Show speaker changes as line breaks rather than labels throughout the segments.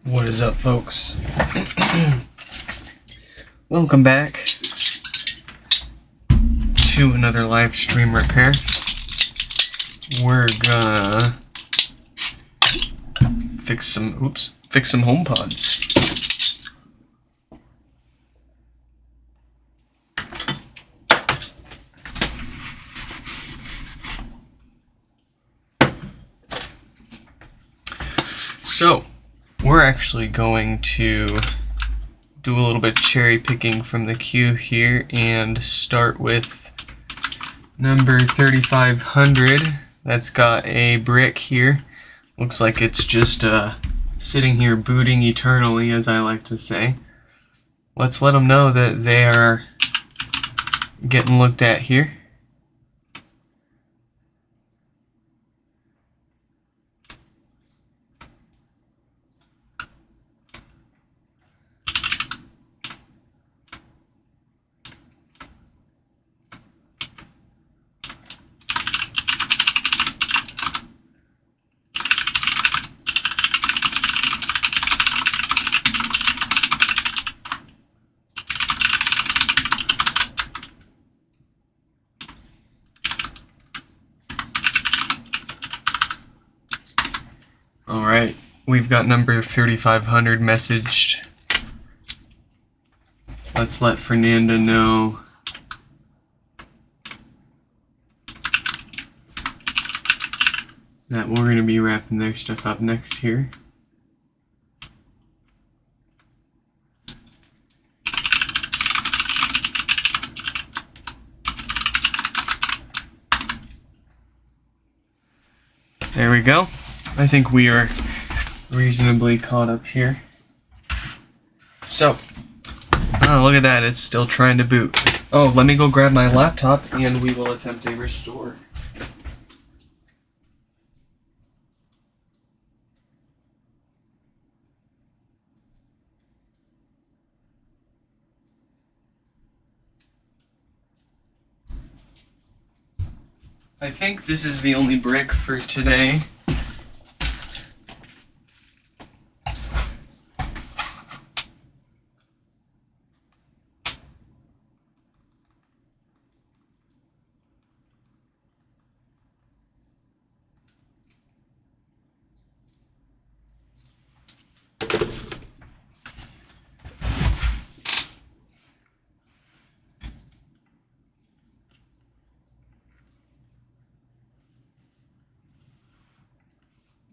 What is up, folks? Welcome back to another live stream repair. We're gonna fix some HomePods. So, we're actually going to do a little bit of cherry picking from the queue here and start with number 3500. That's got a brick here. Looks like it's just sitting here booting eternally, as I like to say. Let's let them know that they are getting looked at here. Alright, we've got number 3500 messaged. Let's let Fernanda know that we're going to be wrapping their stuff up next here. There we go. I think we are reasonably caught up here. So, oh, look at that, it's still trying to boot. Oh, let me go grab my laptop and we will attempt a restore. I think this is the only brick for today.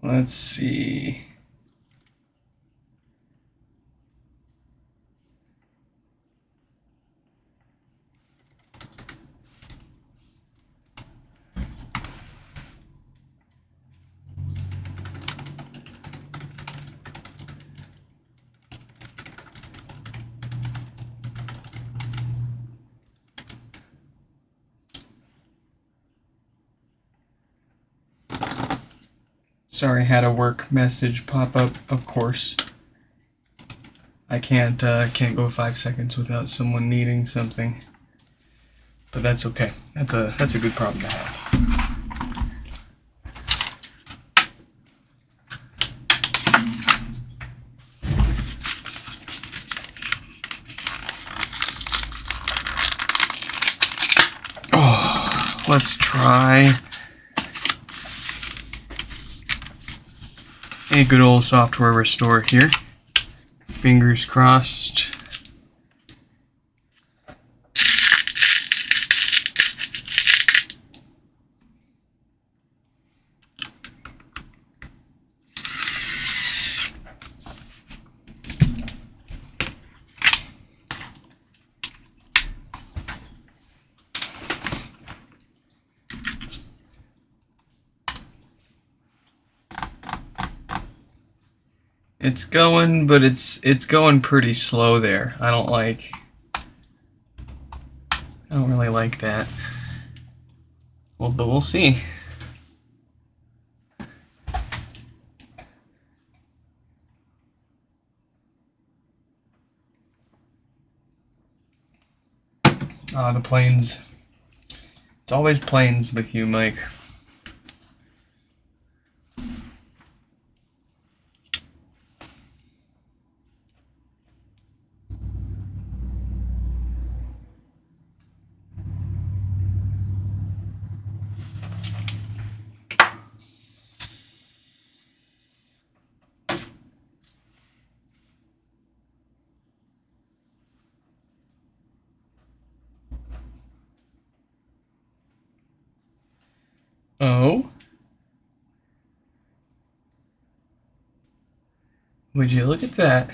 Let's see. Sorry, had a work message pop up, of course. I can't go 5 seconds without someone needing something. But that's okay. That's a good problem to have. Oh, let's try a good old software restore here. Fingers crossed. It's going, but it's going pretty slow there. I don't really like that. Well, but we'll see. The planes. It's always planes with you, Mike. Would you look at that?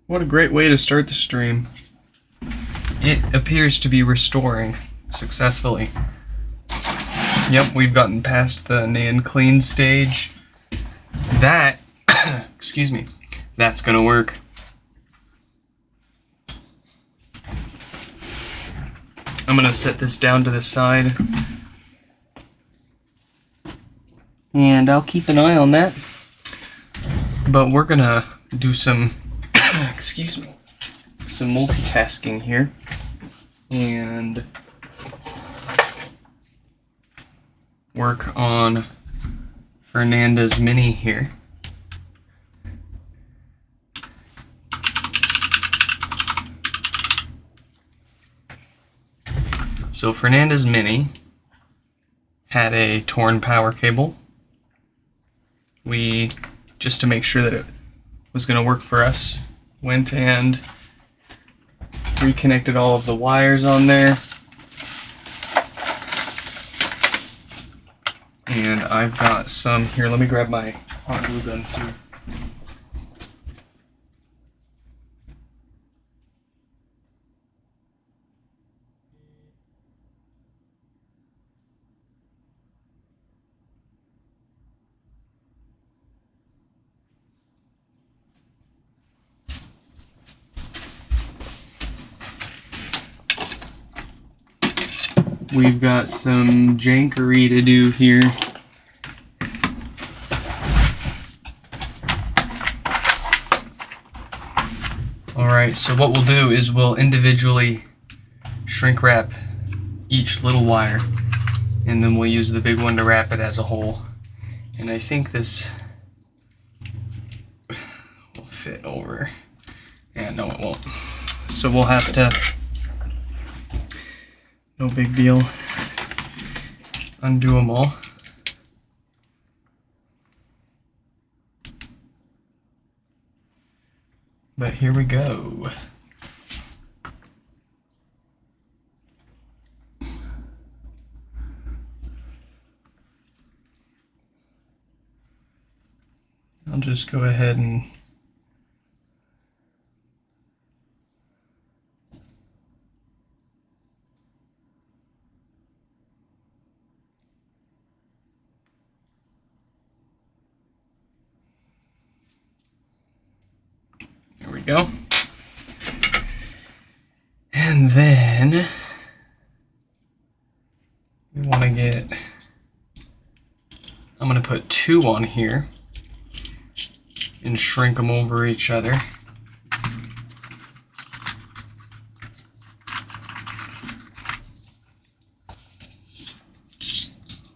What a great way to start the stream. It appears to be restoring successfully. Yep, we've gotten past the NAND clean stage. That, excuse me, that's gonna work. I'm gonna set this down to the side. And I'll keep an eye on that. But we're gonna do some, excuse me, some multitasking here. And work on Fernanda's Mini here. So Fernanda's Mini had a torn power cable. We, just to make sure that it was going to work for us, went and reconnected all of the wires on there. And I've got some here. Let me grab my hot glue gun too. We've got some jankery to do here. Alright, so what we'll do is we'll individually shrink wrap each little wire, and then we'll use the big one to wrap it as a whole. And I think this will fit over. Yeah, no it won't. So we'll have to, no big deal, undo them all. But here we go. I'll just go ahead and there we go. And then we want to get, I'm going to put two on here and shrink them over each other.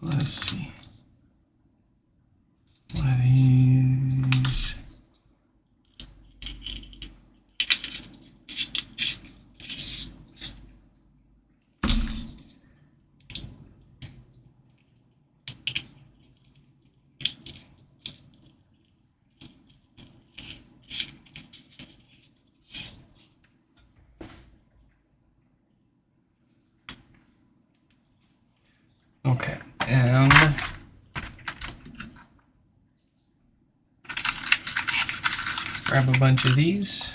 Let's see. One of these. Okay, and let's grab a bunch of these.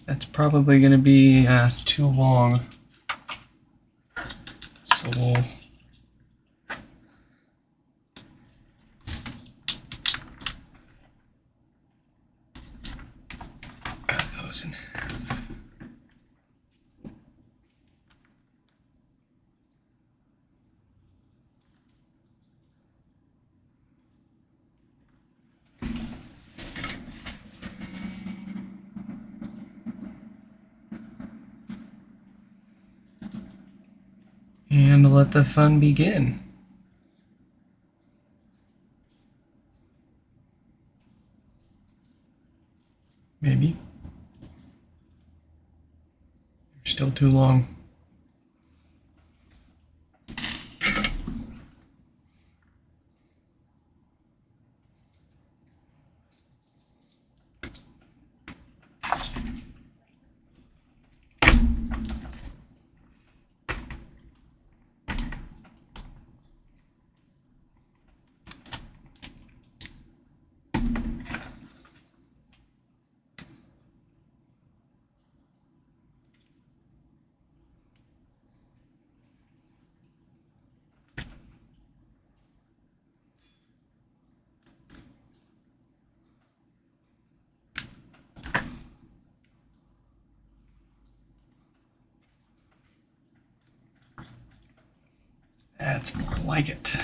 That's probably going to be too long, so we'll cut those in half. And let the fun begin. Maybe. You're still too long. That's more like it.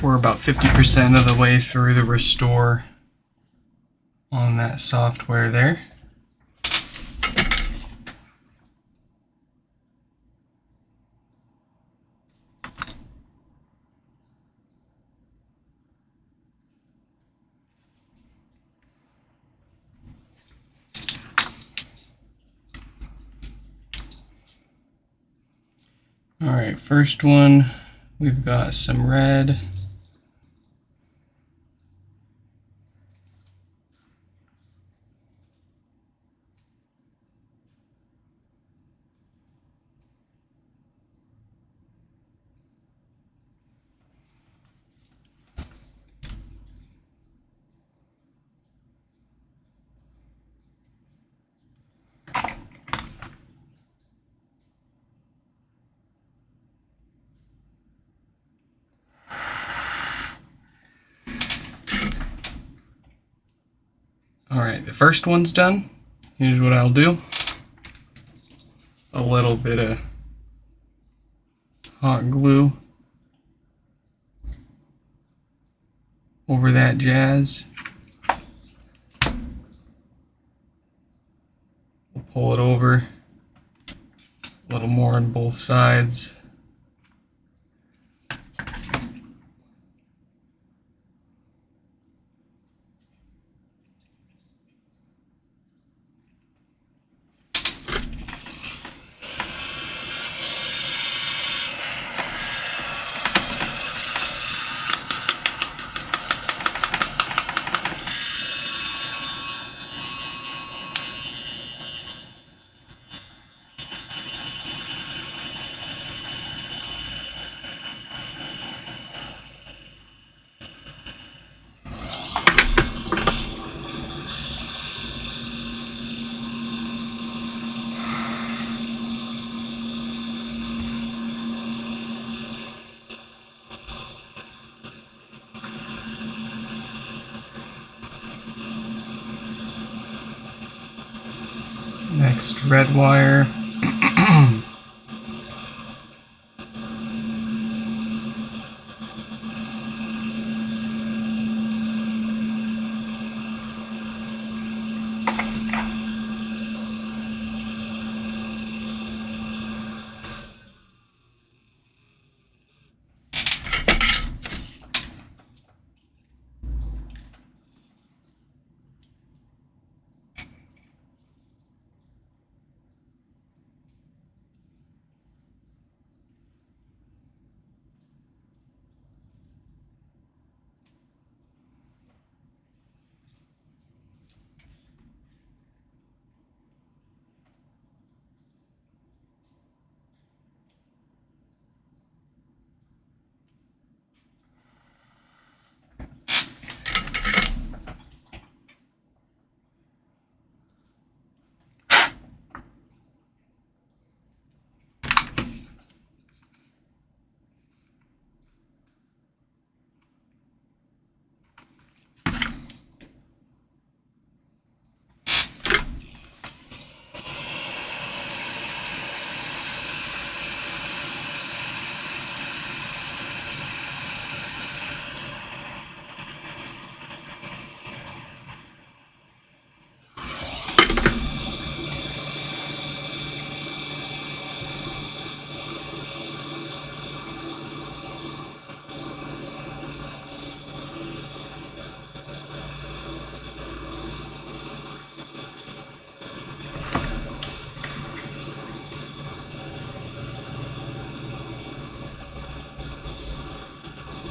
We're about 50% of the way through the restore on that software there. All right, first one, we've got some red. All right, the first one's done. Here's what I'll do. A little bit of hot glue over that jazz. We'll pull it over. A little more on both sides. Next, red wire.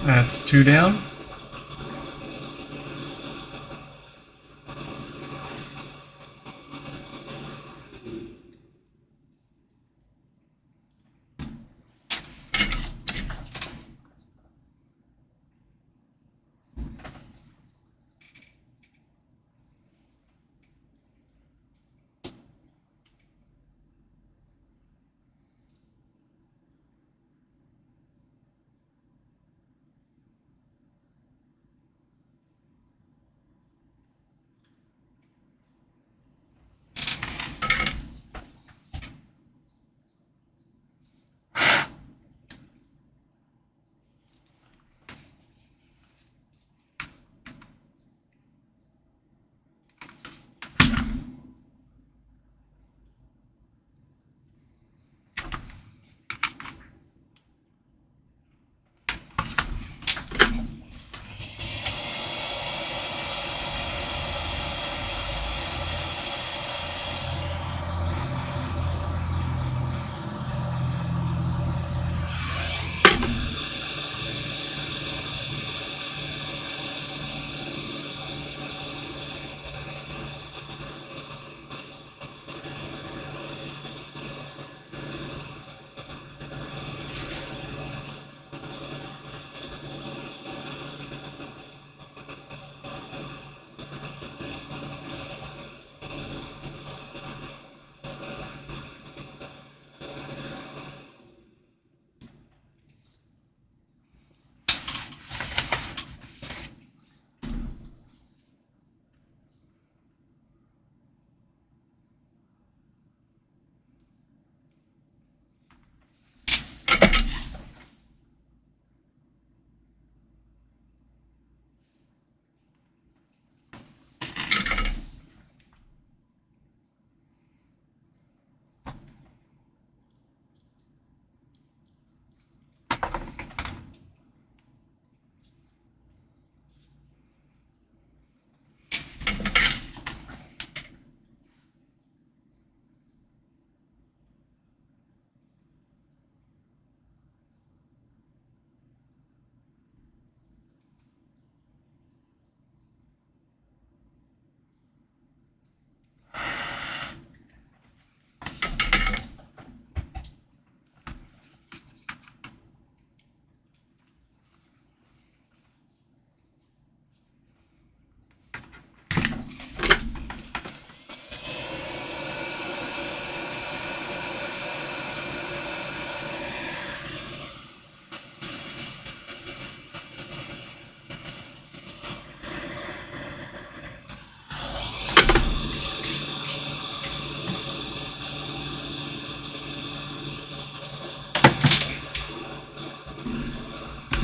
That's 2 down.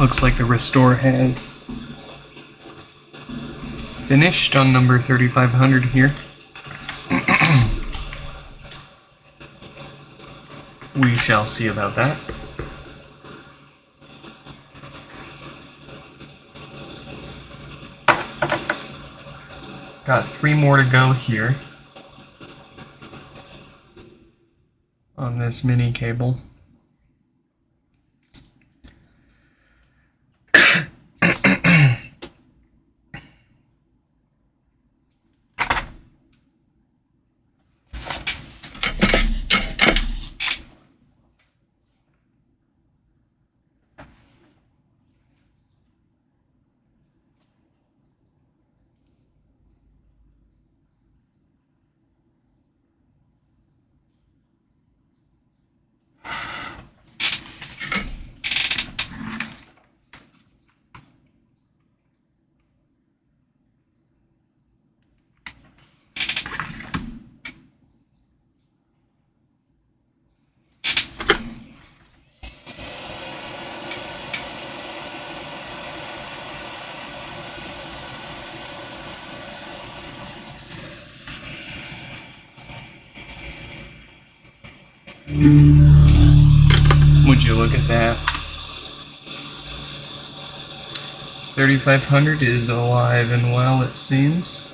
Looks like the restore has finished on number 3500 here. We shall see about that. Got 3 more to go here on this mini cable. Would you look at that? 3500 is alive and well, it seems.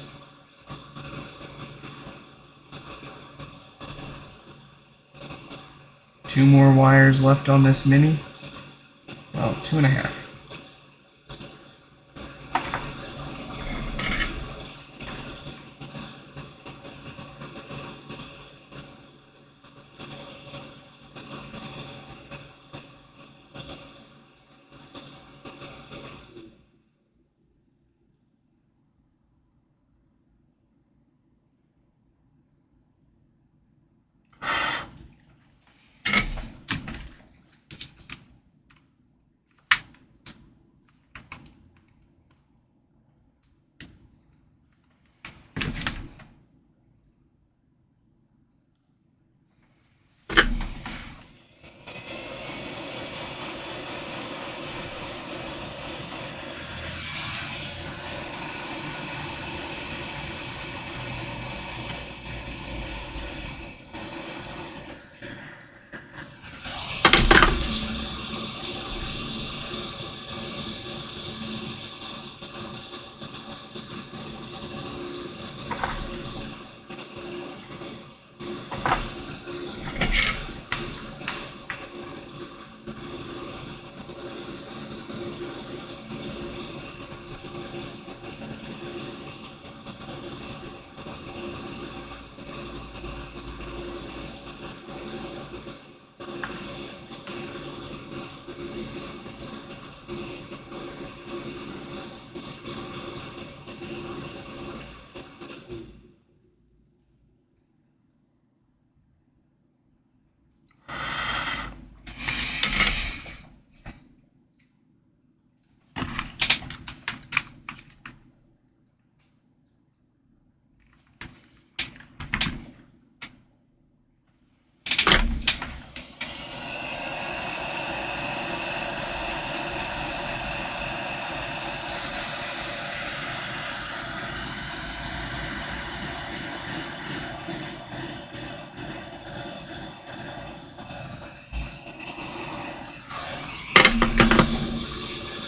Two more wires left on this mini. Well, 2.5.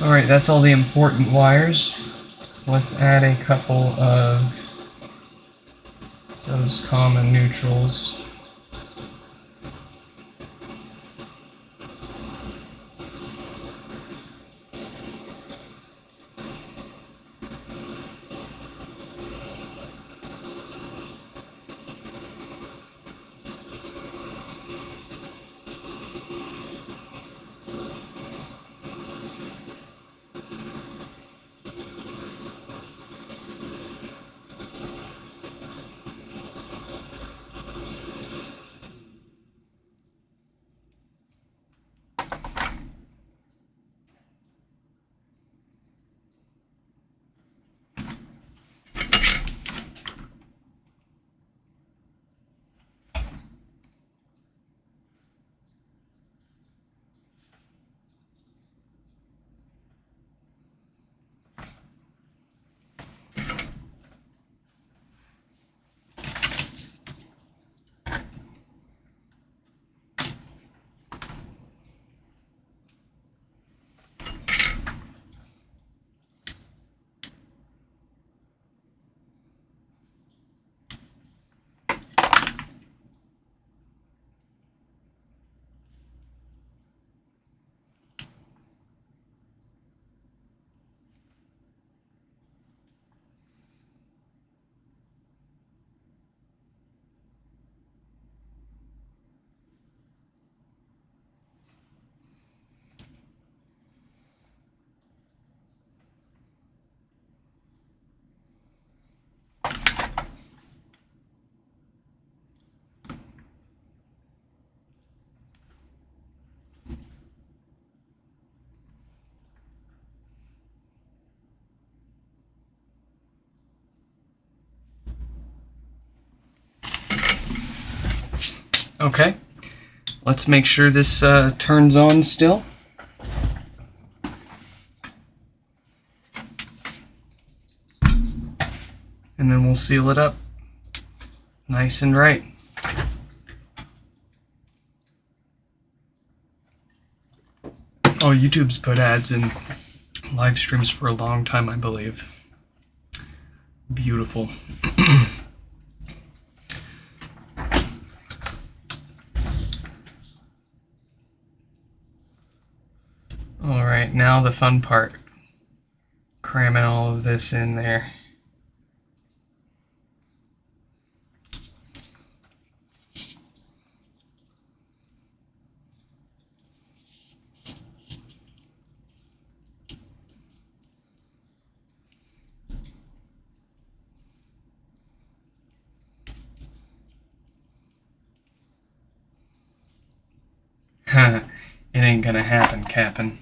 Alright, that's all the important wires. Let's add a couple of those common neutrals. Okay, let's make sure this turns on still. And then we'll seal it up nice and right. Oh, YouTube's put ads in live streams for a long time, I believe. Beautiful. Alright, now the fun part. Cramming all of this in there. It ain't gonna happen, Cap'n.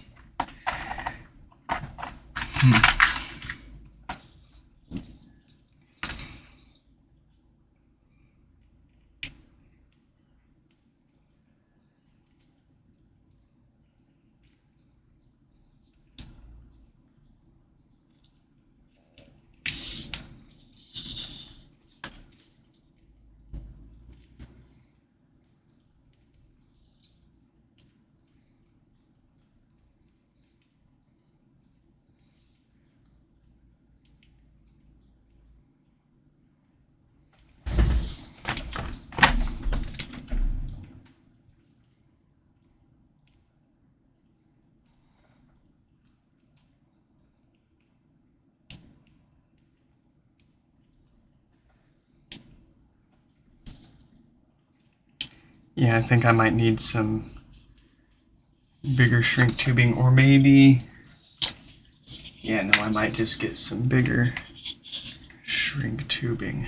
Yeah, I think I might need some bigger shrink tubing, or maybe, yeah, no, I might just get some bigger shrink tubing.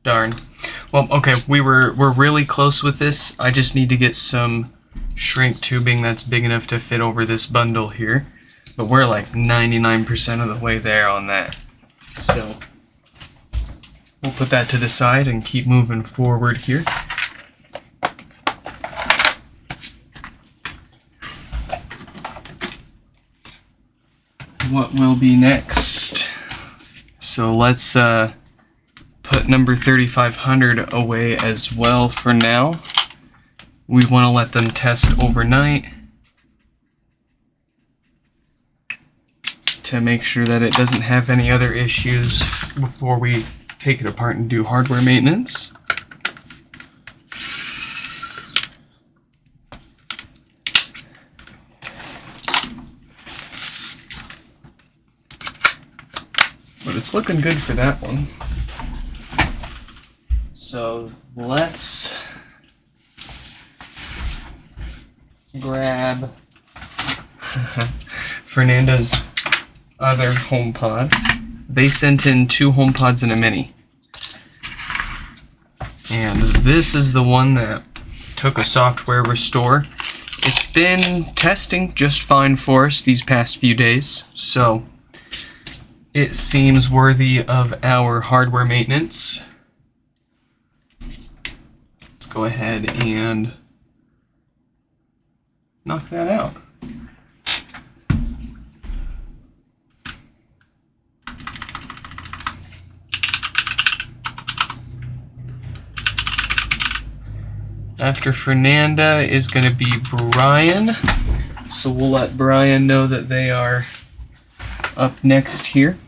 Darn. Well, okay, we're really close with this. I just need to get some shrink tubing that's big enough to fit over this bundle here. But we're like 99% of the way there on that. So we'll put that to the side and keep moving forward here. What will be next? So let's put number 3500 away as well for now. We want to let them test overnight to make sure that it doesn't have any other issues before we take it apart and do hardware maintenance. But it's looking good for that one. So let's grab Fernanda's other HomePod. They sent in 2 HomePods and a mini. And this is the one that took a software restore. It's been testing just fine for us these past few days, so it seems worthy of our hardware maintenance. Let's go ahead and knock that out. After Fernanda is going to be Brian, so we'll let Brian know that they are up next here.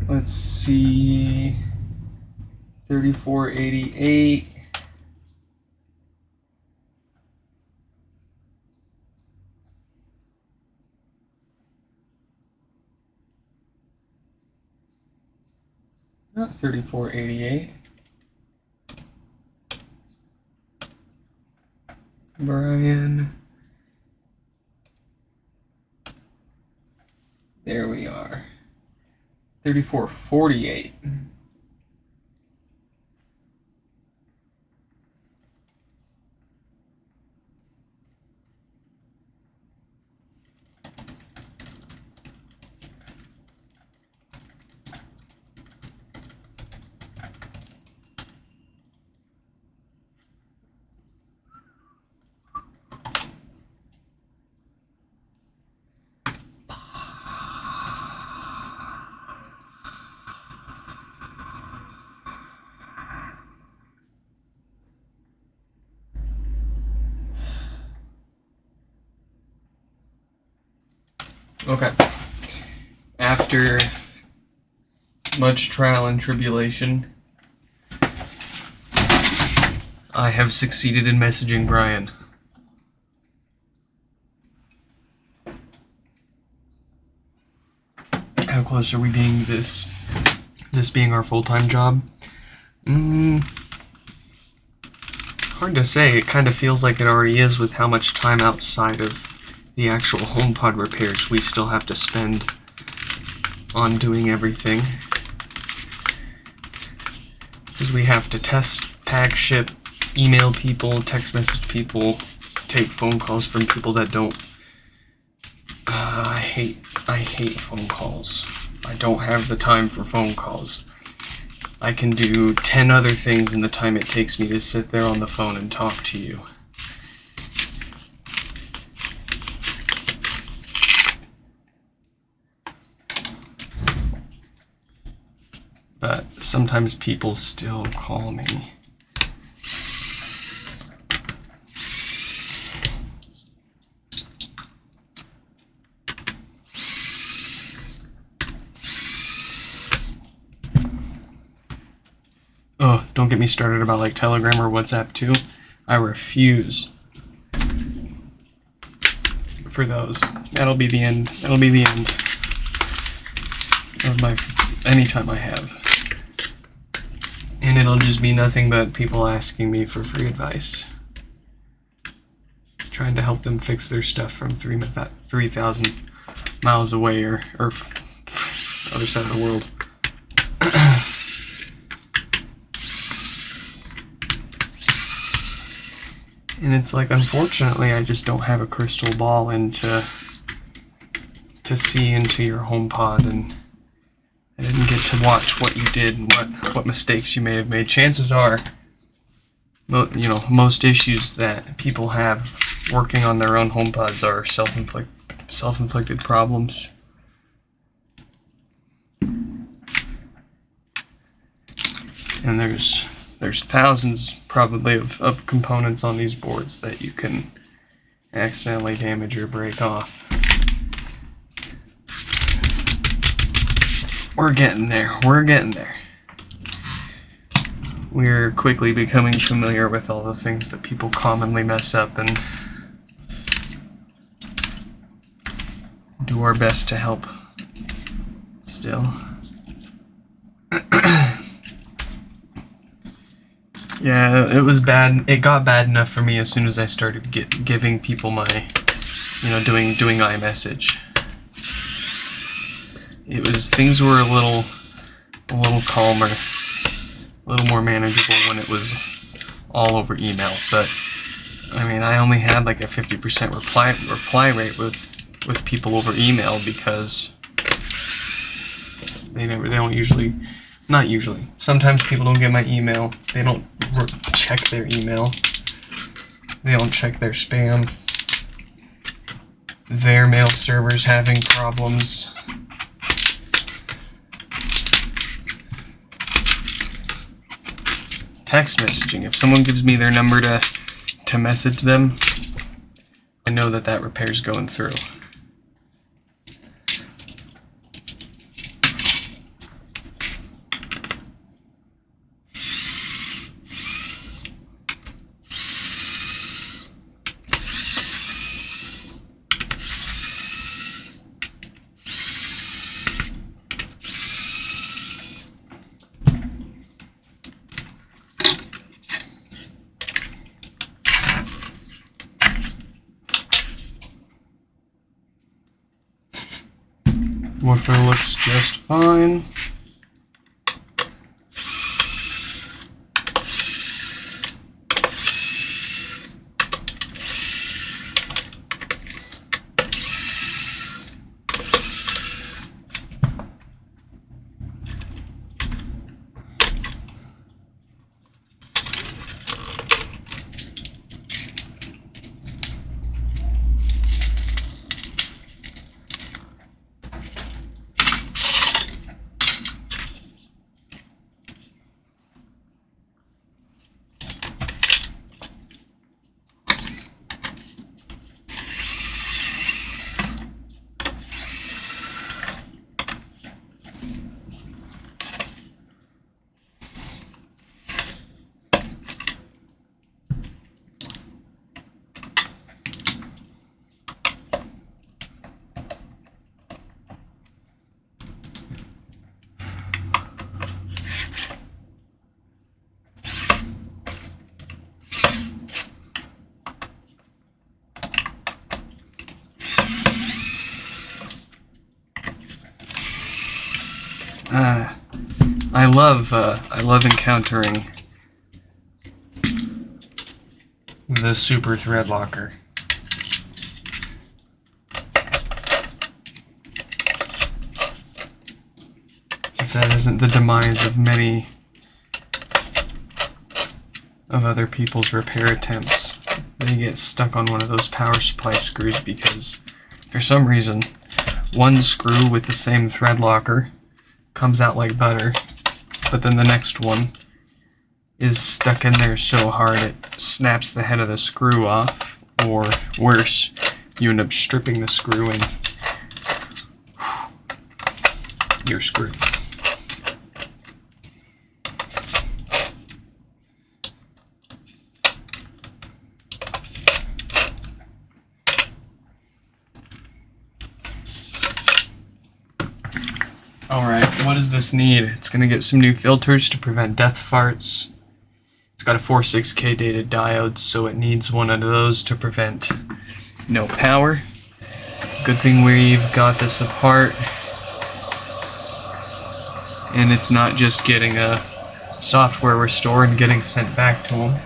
Let's see, 3488. 3488. Brian. There we are. 3448. Okay. After much trial and tribulation, I have succeeded in messaging Brian. How close are we being this being our full-time job? Hard to say. It kind of feels like it already is with how much time outside of the actual HomePod repairs we still have to spend on doing everything. Because we have to test, pack, ship, email people, text message people, take phone calls from people that don't. I hate phone calls. I don't have the time for phone calls. I can do 10 other things in the time it takes me to sit there on the phone and talk to you. But sometimes people still call me. Oh, don't get me started about like Telegram or WhatsApp too. I refuse for those. That'll be the end. That'll be the end of my anytime I have. And it'll just be nothing but people asking me for free advice. Trying to help them fix their stuff from 3,000 miles away or other side of the world. And it's like, unfortunately, I just don't have a crystal ball to see into your HomePod, and I didn't get to watch what you did and what mistakes you may have made. Chances are, most issues that people have working on their own HomePods are self-inflicted problems. And there's thousands probably of components on these boards that you can accidentally damage or break off. We're getting there. We're getting there. We're quickly becoming familiar with all the things that people commonly mess up and do our best to help still. Yeah, it was bad. It got bad enough for me as soon as I started giving people my, doing iMessage. Things were a little calmer, a little more manageable when it was all over email. But I mean, I only had like a 50% reply rate with people over email because they don't usually. Not usually. Sometimes people don't get my email. They don't check their email. They don't check their spam. Their mail server's having problems. Text messaging. If someone gives me their number to message them, I know that repair's going through. Subwoofer looks just fine. I love encountering the super thread locker. If that isn't the demise of many of other people's repair attempts, they get stuck on one of those power supply screws because for some reason one screw with the same thread locker comes out like butter, but then the next one is stuck in there so hard it snaps the head of the screw off, or worse, you end up stripping the screw and you're screwed. Alright, what does this need? It's going to get some new filters to prevent death farts. It's got a 46K dated diode, so it needs one of those to prevent no power. Good thing we've got this apart, and it's not just getting a software restore and getting sent back to them.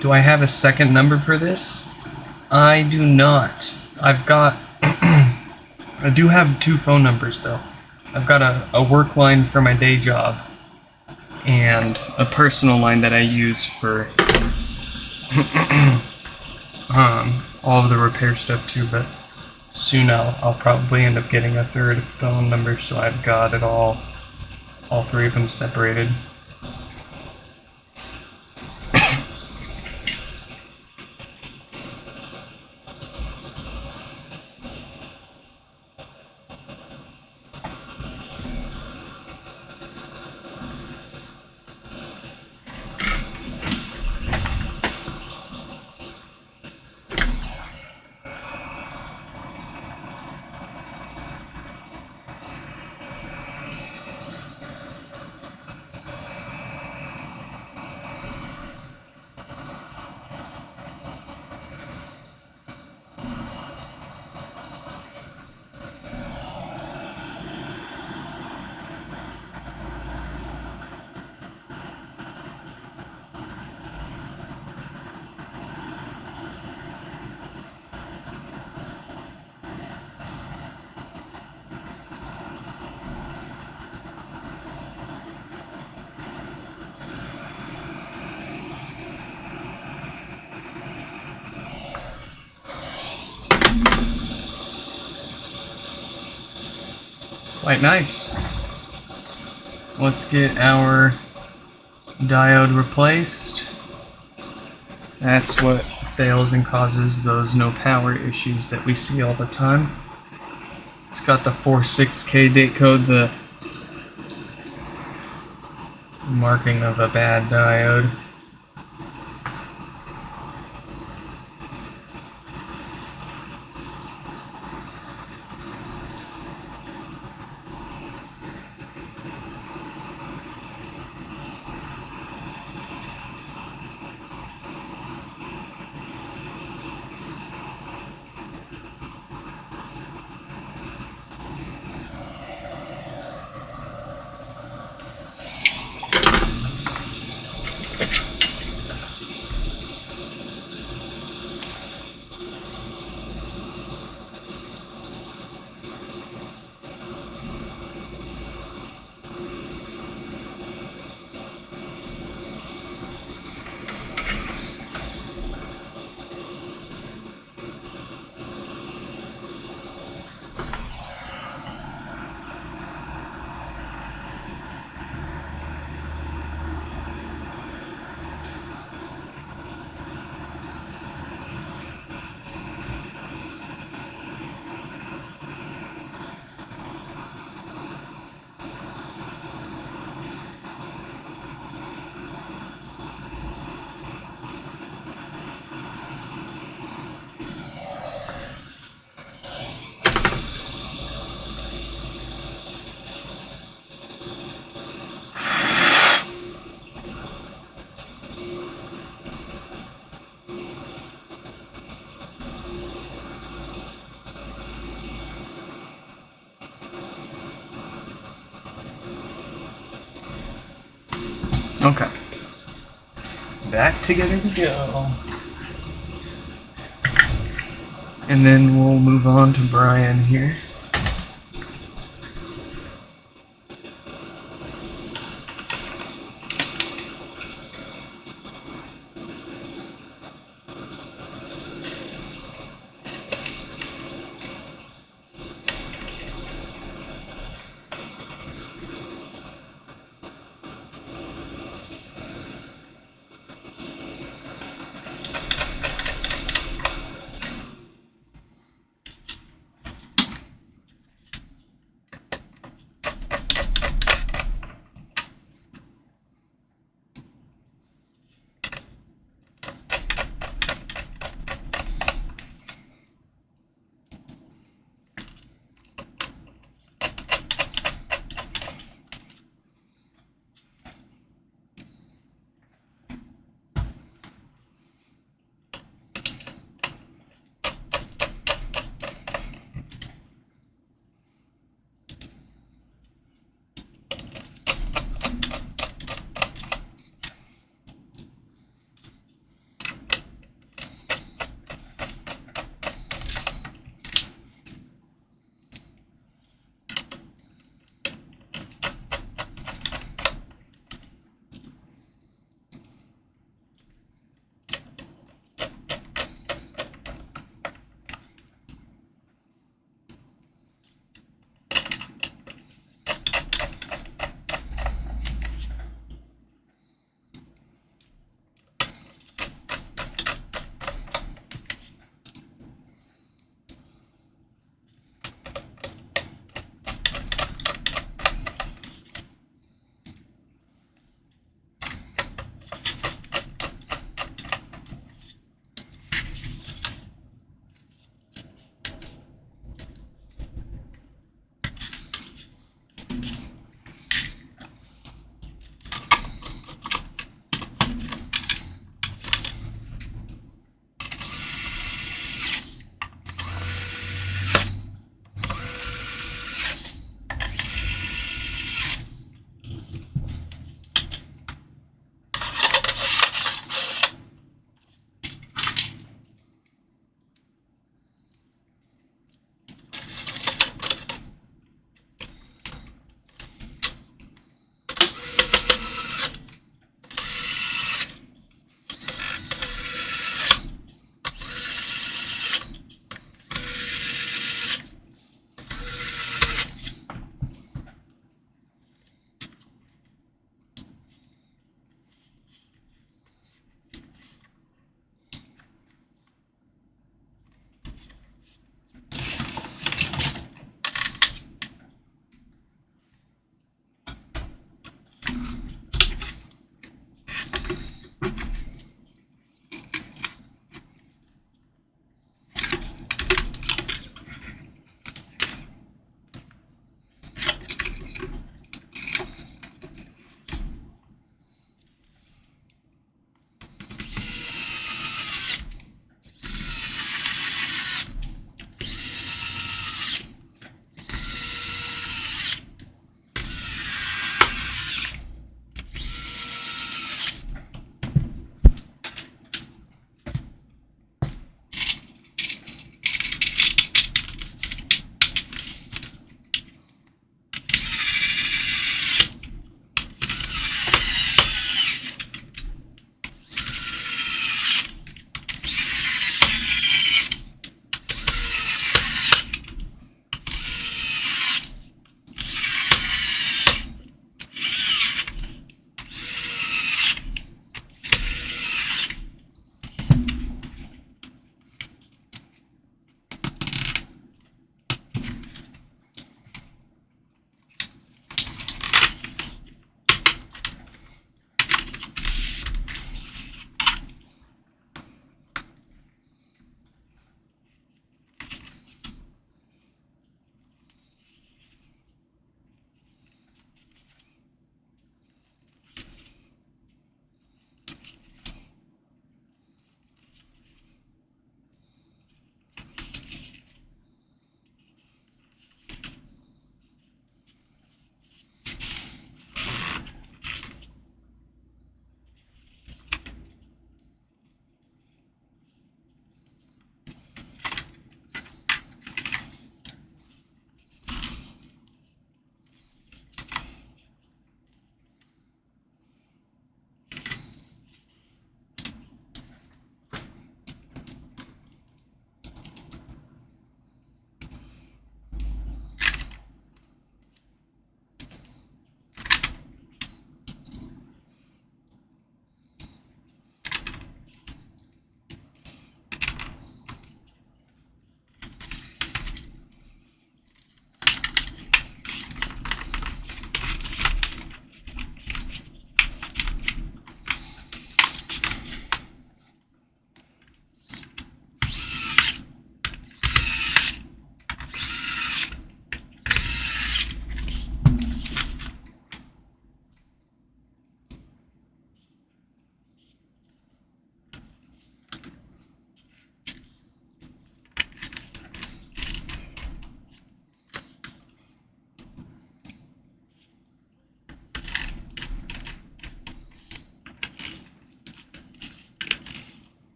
Do I have a second number for this? I do not. I've got... I do have two phone numbers, though. I've got a work line for my day job and a personal line that I use for all of the repair stuff, too, but soon I'll probably end up getting a third phone number, so I've got it all three of them separated. Quite nice. Let's get our diode replaced. That's what fails and causes those no power issues that we see all the time. It's got the 46K date code, the marking of a bad diode. Okay. Back together we go. And then we'll move on to Brian here.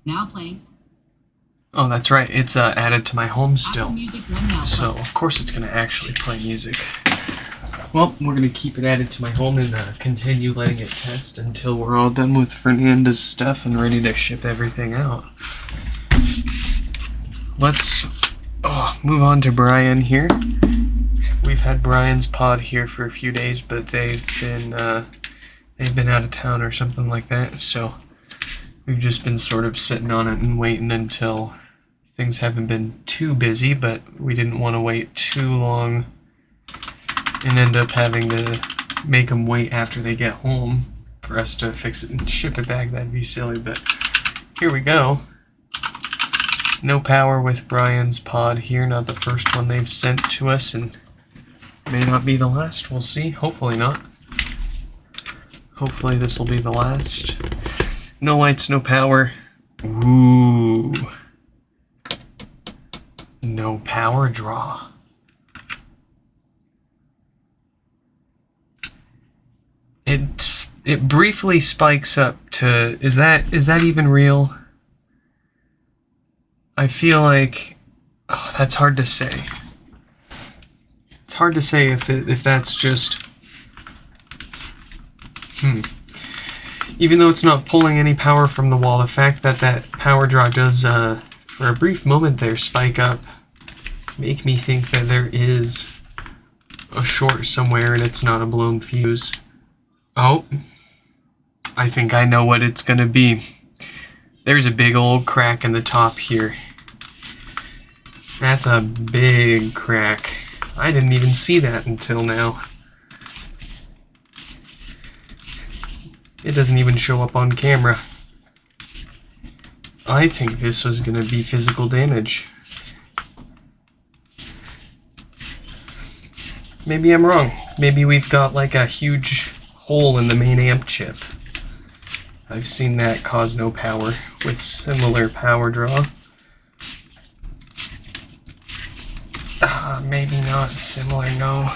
Now playing.
Oh, that's right. It's added to my home
Apple
still.
Music 1 now
So,
playing.
of course it's going to actually play music. Well, we're going to keep it added to my home and continue letting it test until we're all done with Fernanda's stuff and ready to ship everything out. Let's move on to Brian here. We've had Brian's pod here for a few days, but they've been out of town or something like that, so we've just been sort of sitting on it and waiting until things haven't been too busy, but we didn't want to wait too long and end up having to make them wait after they get home for us to fix it and ship it back. That'd be silly, but here we go. No power with Brian's pod here, not the first one they've sent to us, and may not be the last. We'll see. Hopefully not. Hopefully this will be the last. No lights, no power. Ooh. No power draw. It briefly spikes up to, is that even real? I feel like, that's hard to say. It's hard to say if that's just, even though it's not pulling any power from the wall, the fact that power draw does, for a brief moment there, spike up, make me think that there is a short somewhere and it's not a blown fuse. Oh, I think I know what it's gonna be. There's a big old crack in the top here. That's a big crack. I didn't even see that until now. It doesn't even show up on camera. I think this was gonna be physical damage. Maybe I'm wrong. Maybe we've got like a huge hole in the main amp chip. I've seen that cause no power with similar power draw. Maybe not similar, no.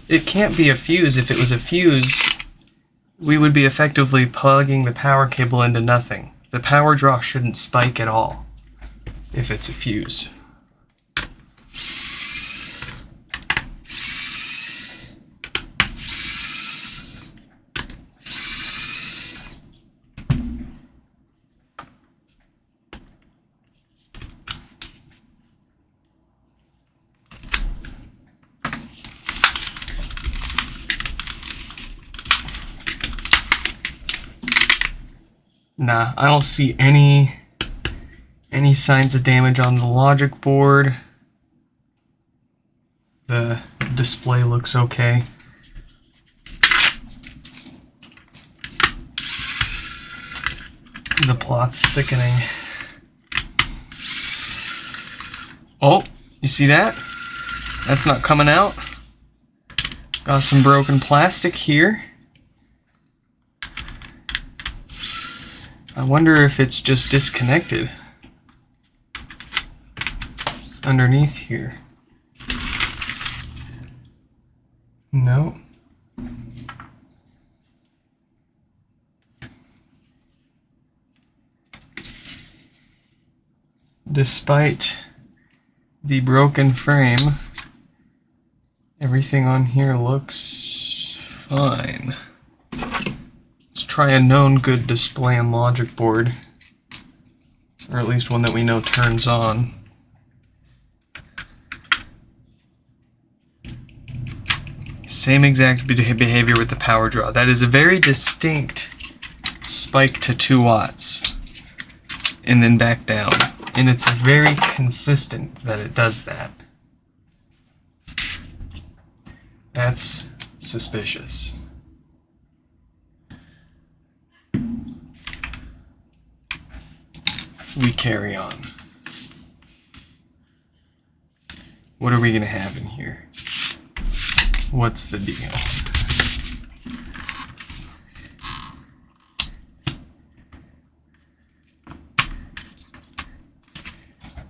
It can't be a fuse. If it was a fuse, we would be effectively plugging the power cable into nothing. The power draw shouldn't spike at all if it's a fuse. Nah, I don't see any signs of damage on the logic board. The display looks okay. The plot's thickening. Oh, you see that? That's not coming out. Got some broken plastic here. I wonder if it's just disconnected underneath here. No. Despite the broken frame, everything on here looks fine. Let's try a known good display and logic board, or at least one that we know turns on. Same exact behavior with the power draw. That is a very distinct spike to 2 watts and then back down. And it's very consistent that it does that. That's suspicious. We carry on. What are we gonna have in here? What's the deal?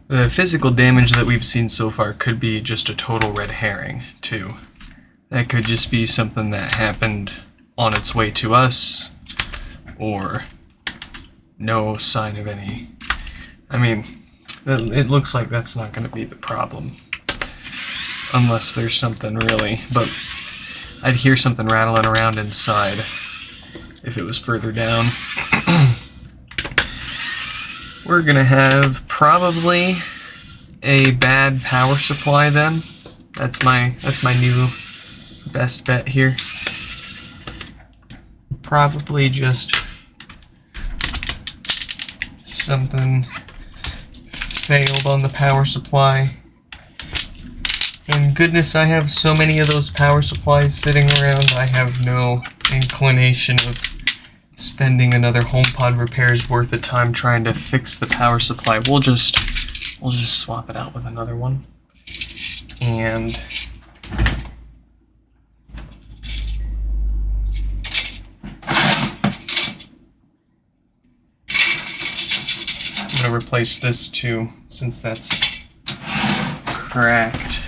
The physical damage that we've seen so far could be just a total red herring, too. That could just be something that happened on its way to us, or no sign of any. I mean, it looks like that's not going to be the problem, unless there's something really, but I'd hear something rattling around inside if it was further down. We're going to have probably a bad power supply then. That's my new best bet here. Probably just something failed on the power supply. And goodness, I have so many of those power supplies sitting around, I have no inclination of spending another HomePod repair's worth of time trying to fix the power supply. We'll just swap it out with another one. And I'm going to replace this too, since that's cracked.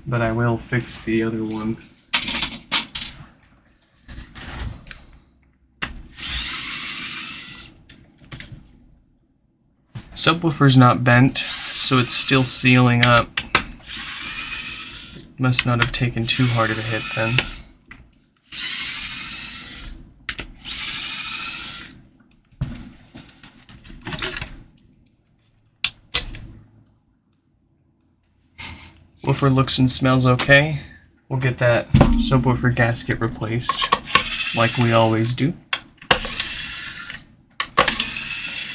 But I will fix the other one. Subwoofer's not bent, so it's still sealing up. Must not have taken too hard of a hit then. Woofer looks and smells okay. We'll get that subwoofer gasket replaced, like we always do.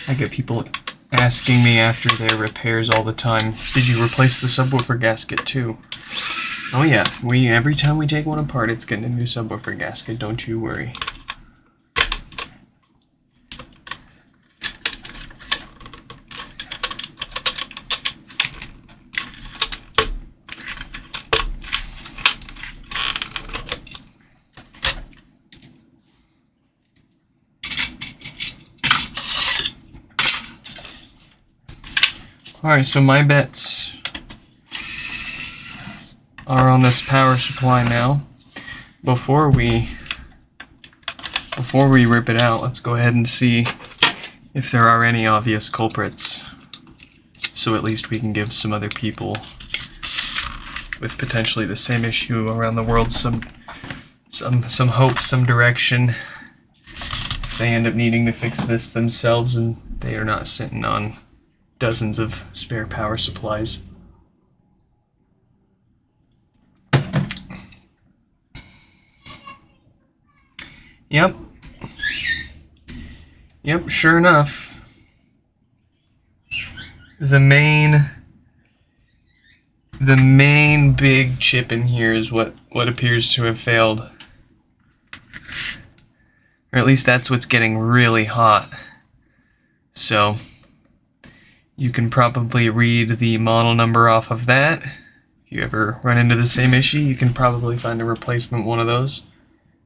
I get people asking me after their repairs all the time, did you replace the subwoofer gasket too? Oh yeah, every time we take one apart, it's getting a new subwoofer gasket, don't you worry. Alright, so my bets are on this power supply now. Before we rip it out, let's go ahead and see if there are any obvious culprits, so at least we can give some other people with potentially the same issue around the world some hope, some direction, if they end up needing to fix this themselves and they are not sitting on dozens of spare power supplies. Yep, sure enough. The main big chip in here is what appears to have failed. Or at least that's what's getting really hot. So you can probably read the model number off of that. If you ever run into the same issue, you can probably find a replacement one of those.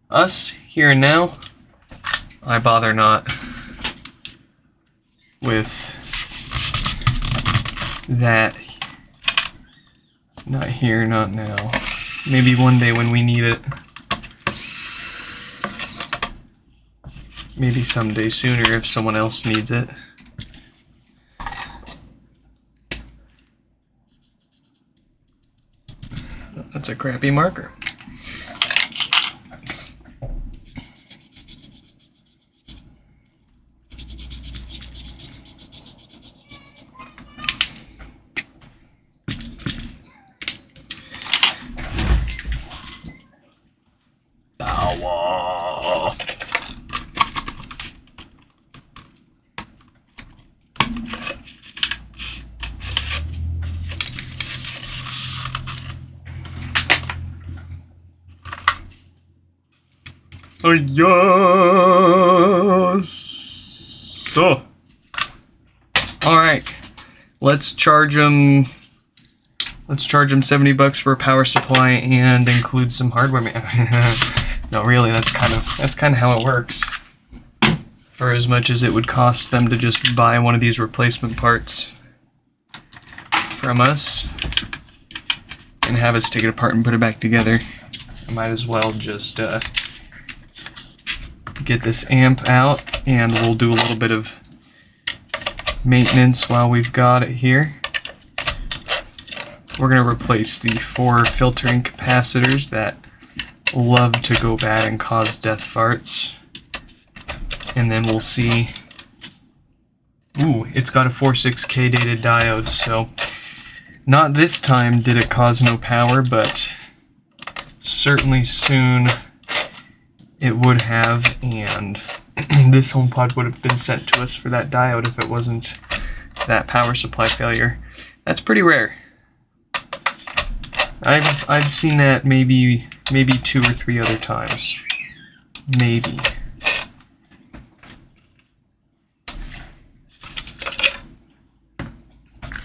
Us, here and now, I bother not with that. Not here, not now. Maybe one day when we need it. Maybe someday sooner if someone else needs it. That's a crappy marker. Yes. So, all right, let's charge them. Let's charge them $70 for a power supply and include some hardware. No, really, that's kind of how it works. For as much as it would cost them to just buy one of these replacement parts from us, and have us take it apart and put it back together, I might as well just get this amp out, and we'll do a little bit of maintenance while we've got it here. We're going to replace the 4 filtering capacitors that love to go bad and cause death farts. And then we'll see. Ooh, it's got a 46K dated diode, so not this time did it cause no power, but certainly soon it would have, and this HomePod would have been sent to us for that diode if it wasn't that power supply failure. That's pretty rare. I've seen that maybe 2 or 3 other times. Maybe.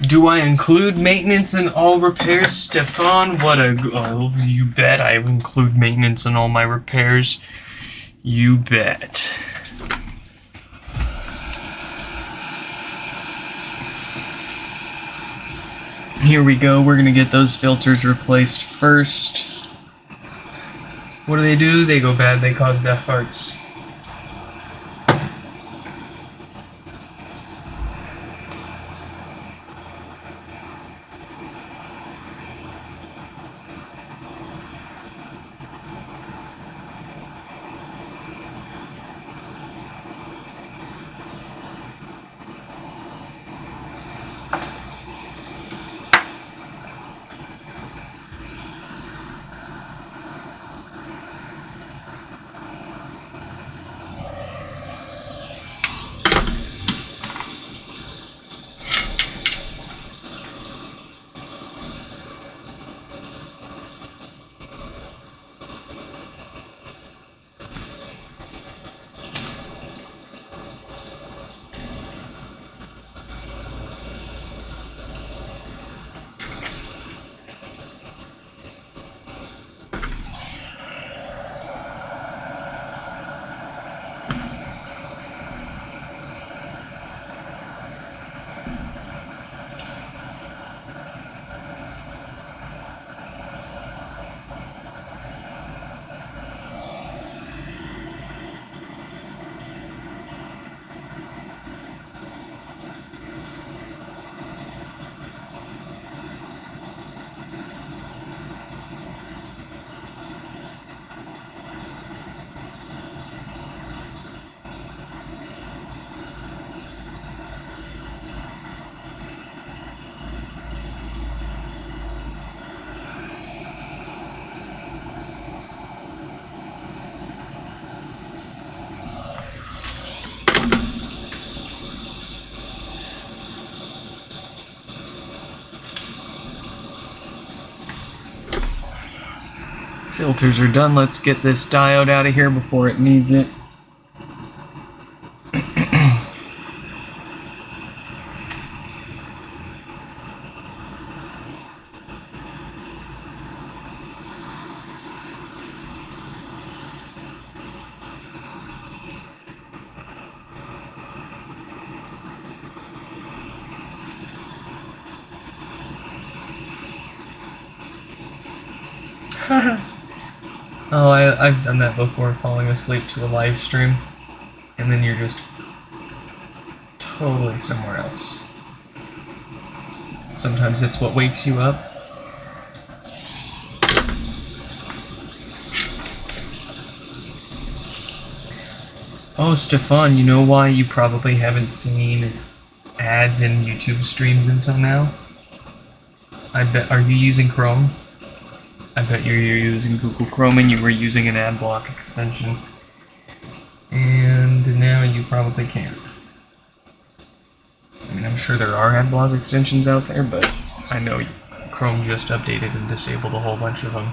Do I include maintenance in all repairs, Stefan? Oh, you bet I include maintenance in all my repairs. You bet. Here we go, we're gonna get those filters replaced first. What do? They go bad, they cause death farts. Filters are done. Let's get this diode out of here before it needs it. Oh, I've done that before, falling asleep to a live stream, and then you're just totally somewhere else. Sometimes it's what wakes you up. Oh, Stefan, you know why you probably haven't seen ads in YouTube streams until now? I bet, are you using Chrome? I bet you're using Google Chrome and you were using an ad block extension. And now you probably can't. I mean, I'm sure there are ad block extensions out there, but I know Chrome just updated and disabled a whole bunch of them.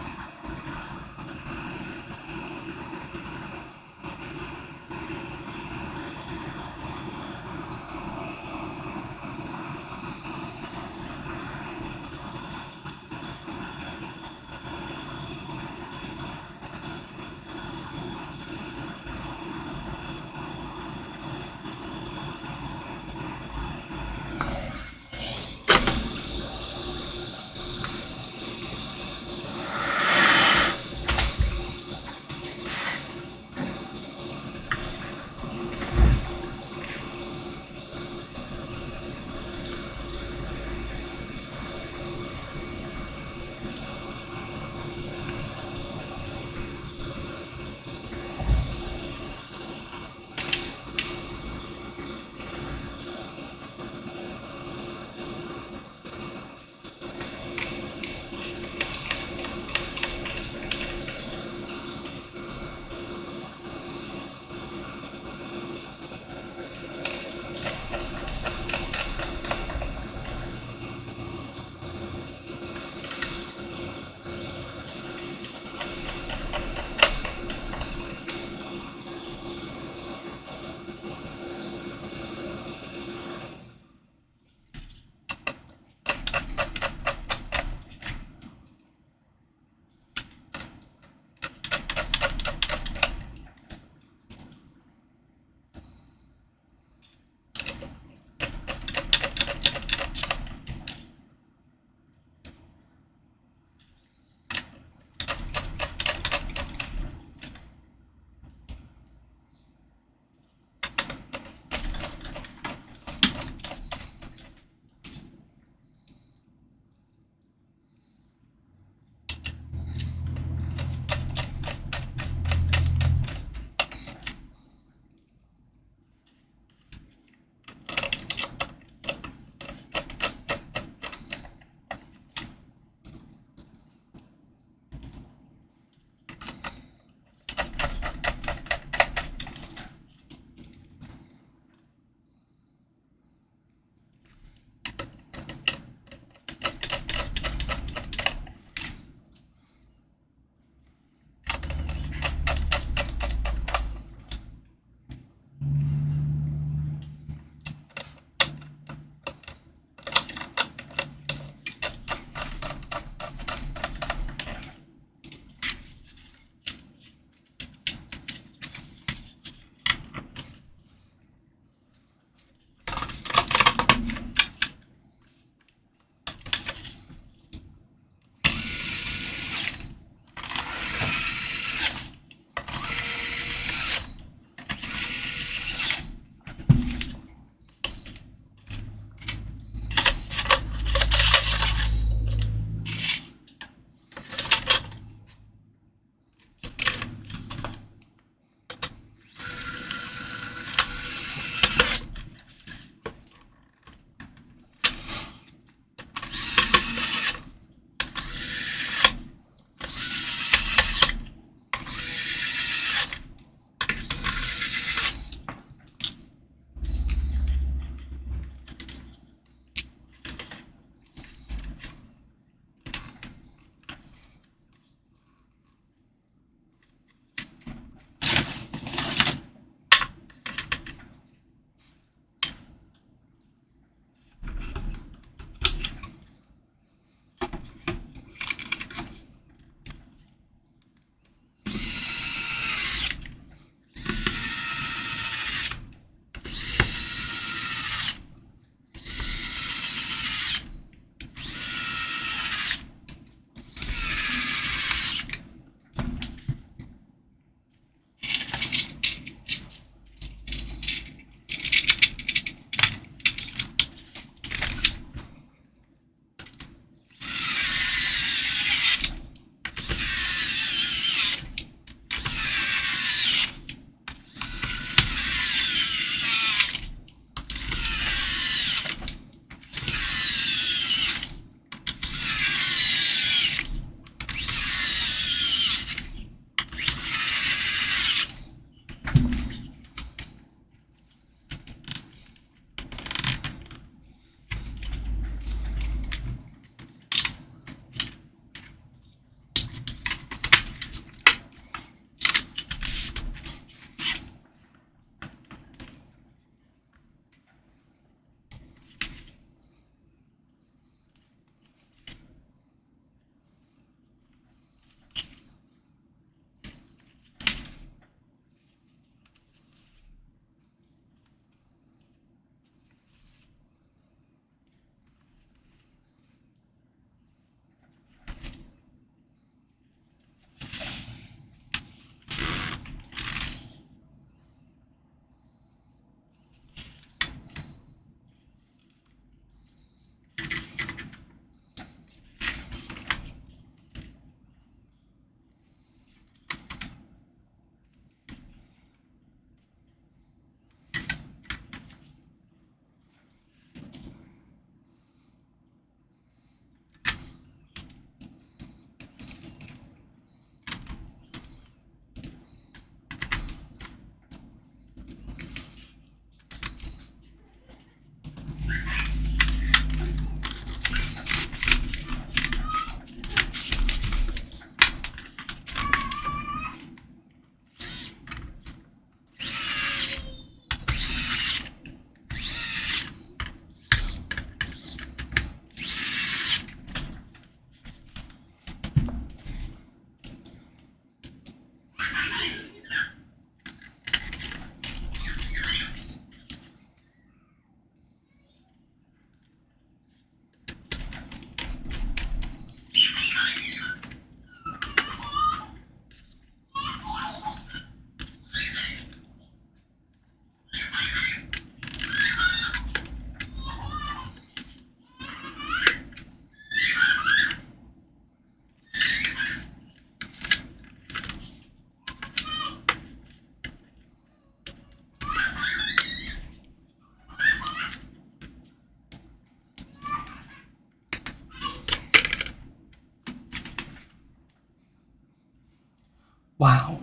Wow.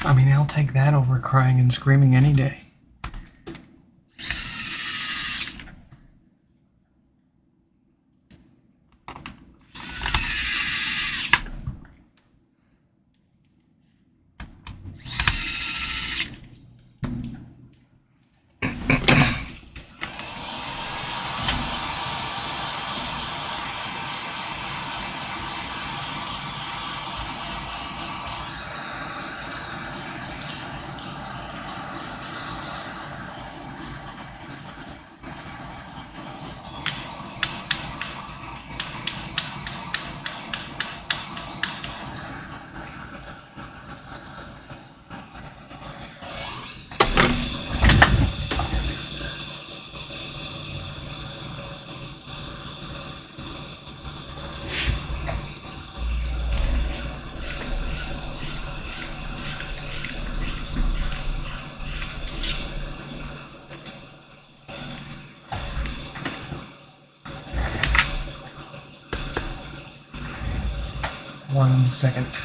I mean, I'll take that over crying and screaming any day. One second.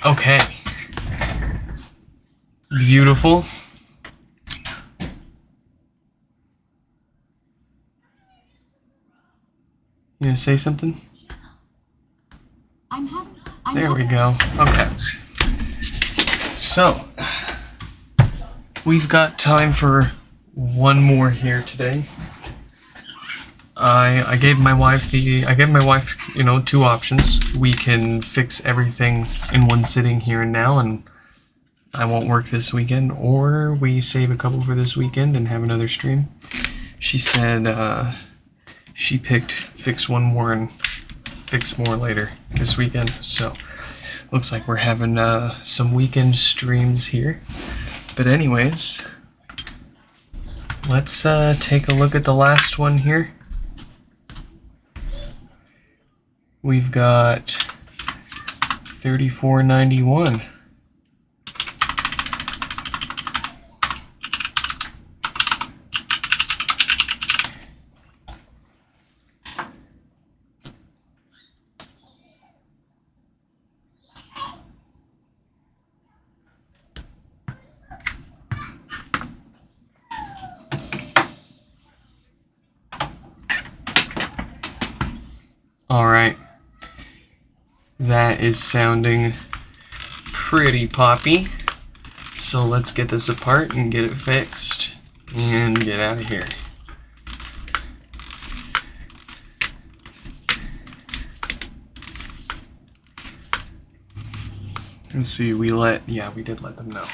Okay. Beautiful. You gonna say something? There we go. Okay. So, we've got time for one more here today. I gave my wife, two options. We can fix everything in one sitting here and now, and I won't work this weekend, or we save a couple for this weekend and have another stream. She said she picked fix one more and fix more later this weekend. So looks like we're having some weekend streams here. But anyways, let's take a look at the last one here. We've got 3491. All right. That is sounding pretty poppy. So let's get this apart and get it fixed and get out of here. Let's see, we did let them know.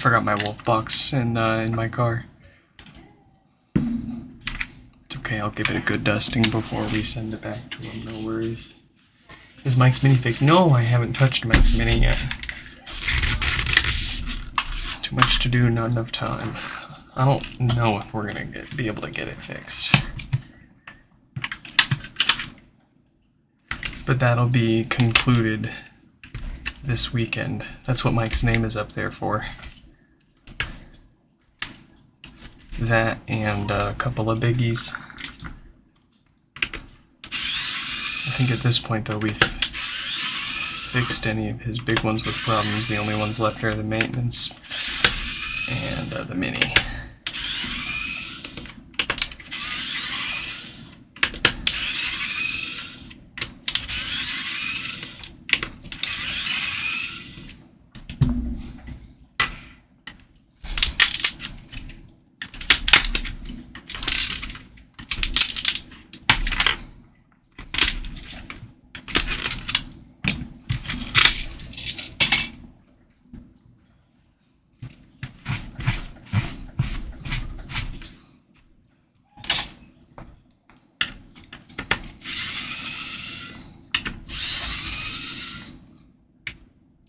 forgot my wolf box in my car. It's okay, I'll give it a good dusting before we send it back to him, no worries. Is Mike's Mini fixed? No, I haven't touched Mike's Mini yet. Too much to do, not enough time. I don't know if we're gonna be able to get it fixed. But that'll be concluded this weekend. That's what Mike's name is up there for. That and a couple of biggies. I think at this point though we've fixed any of his big ones with problems. The only ones left are the maintenance and the Mini.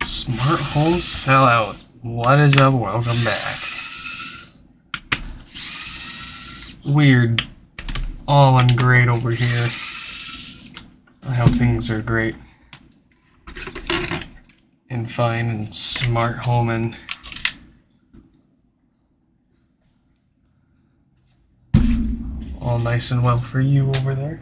Smart home sellout. What is up? Welcome back. Weird. All I'm great over here. I hope things are great and fine and smart home and all nice and well for you over there.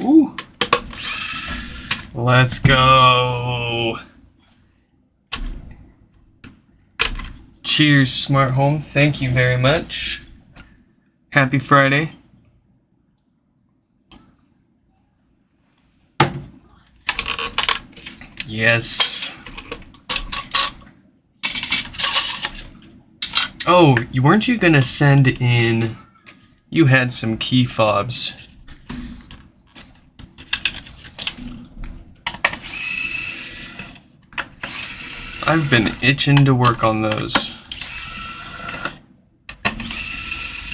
Ooh. Let's go. Cheers, smart home. Thank you very much. Happy Friday. Yes. Oh, weren't you gonna send in? You had some key fobs. I've been itching to work on those.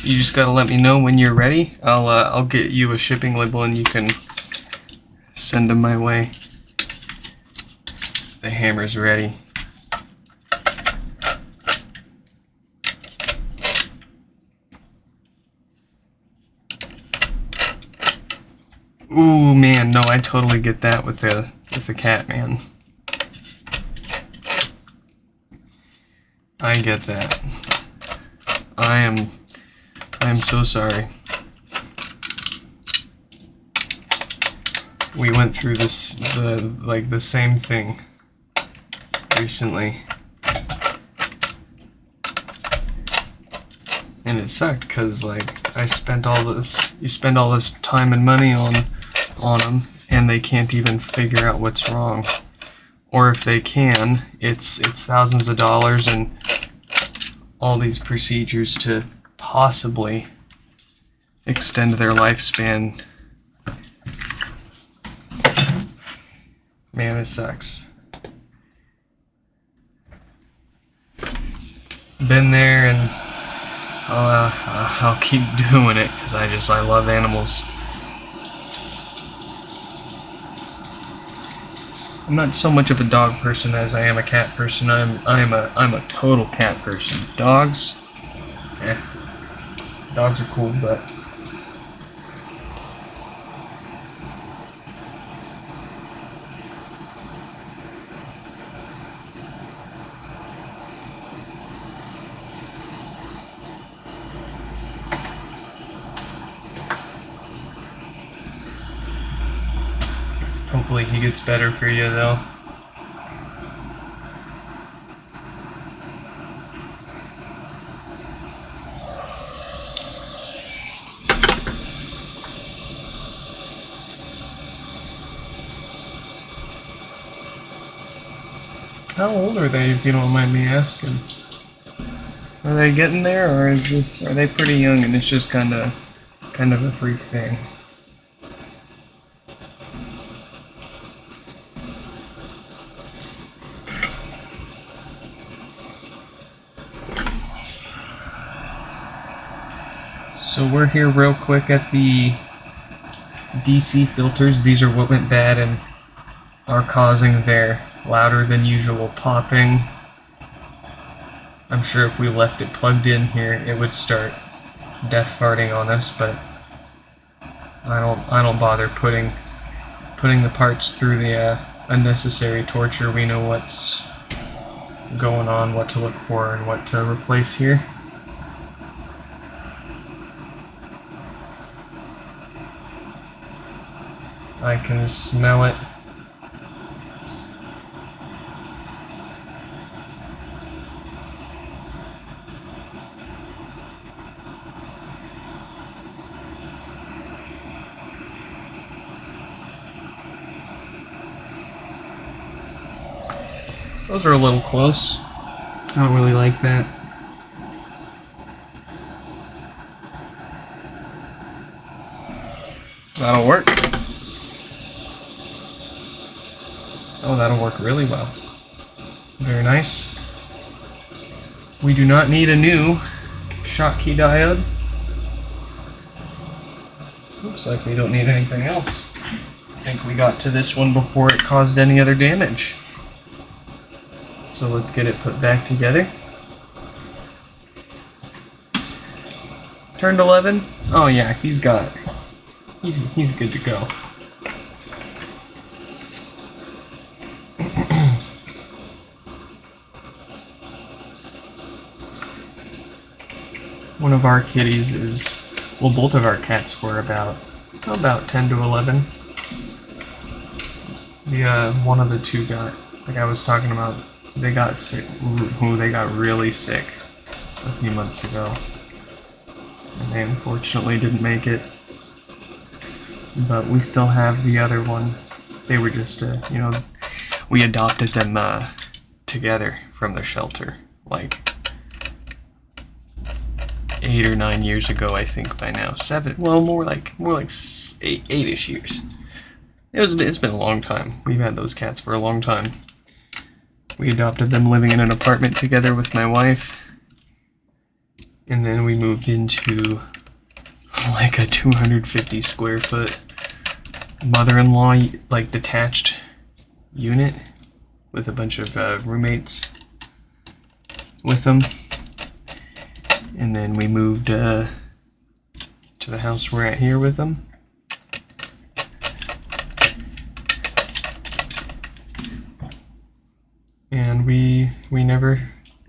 You just gotta let me know when you're ready. I'll get you a shipping label and you can send them my way. The hammer's ready. Ooh man, no, I totally get that with the cat, man. I get that. I am so sorry. We went through the same thing recently. And it sucked cuz like you spend all this time and money on them and they can't even figure out what's wrong. Or if they can, it's thousands of dollars and all these procedures to possibly extend their lifespan. Man, it sucks. Been there and I'll keep doing it because I love animals. I'm not so much of a dog person as I am a cat person. I'm a total cat person. Dogs, dogs are cool, but hopefully he gets better for you though. How old are they, if you don't mind me asking? Are they getting there, or are they pretty young and it's just kind of a freak thing? So we're here real quick at the DC filters. These are what went bad and are causing their louder than usual popping. I'm sure if we left it plugged in here, it would start death farting on us, but I don't bother putting the parts through the unnecessary torture. We know what's going on, what to look for, and what to replace here. I can smell it. Those are a little close. I don't really like that. That'll work. Oh, that'll work really well. Very nice. We do not need a new Schottky diode. Looks like we don't need anything else. I think we got to this one before it caused any other damage. So let's get it put back together. Turned 11. Oh yeah, he's good to go. One of our kitties is, well, both of our cats were about 10 to 11. One of the two got, like I was talking about, they got sick. They got really sick a few months ago, and they unfortunately didn't make it. But we still have the other one. They were just, we adopted them together from the shelter, like 8 or 9 years ago, I think by now. 7, well, more like 8-ish years. It's been a long time. We've had those cats for a long time. We adopted them living in an apartment together with my wife, and then we moved into like a 250 square foot mother-in-law, like, detached unit with a bunch of roommates with them. And then we moved to the house we're at here with them. And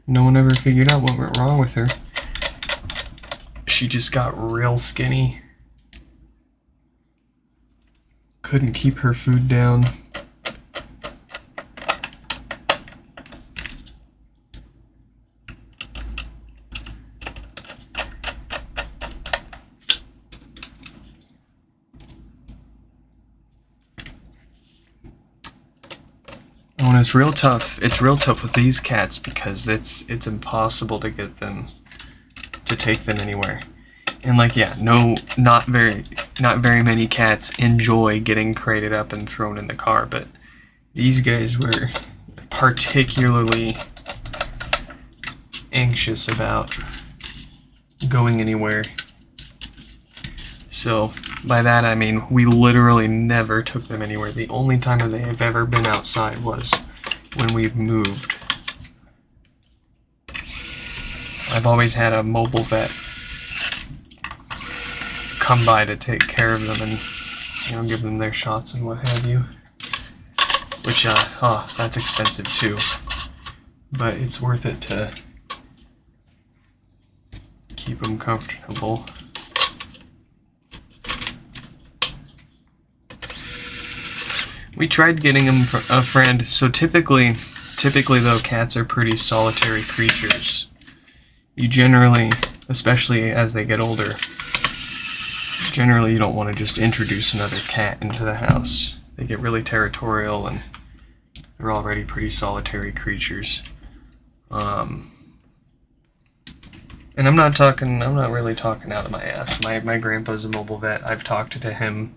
no one ever figured out what went wrong with her. She just got real skinny. Couldn't keep her food down. Oh, and it's real tough. It's real tough with these cats because it's impossible to get them to take them anywhere. And like, yeah, not very many cats enjoy getting crated up and thrown in the car, but these guys were particularly anxious about going anywhere. So by that I mean we literally never took them anywhere. The only time that they have ever been outside was when we've moved. I've always had a mobile vet come by to take care of them and, give them their shots and what have you. Which, that's expensive too. But it's worth it to keep them comfortable. We tried getting them a friend. So typically though, cats are pretty solitary creatures. You generally, especially as they get older, generally you don't want to just introduce another cat into the house. They get really territorial and They're already pretty solitary creatures. And I'm not really talking out of my ass. My grandpa's a mobile vet. I've talked to him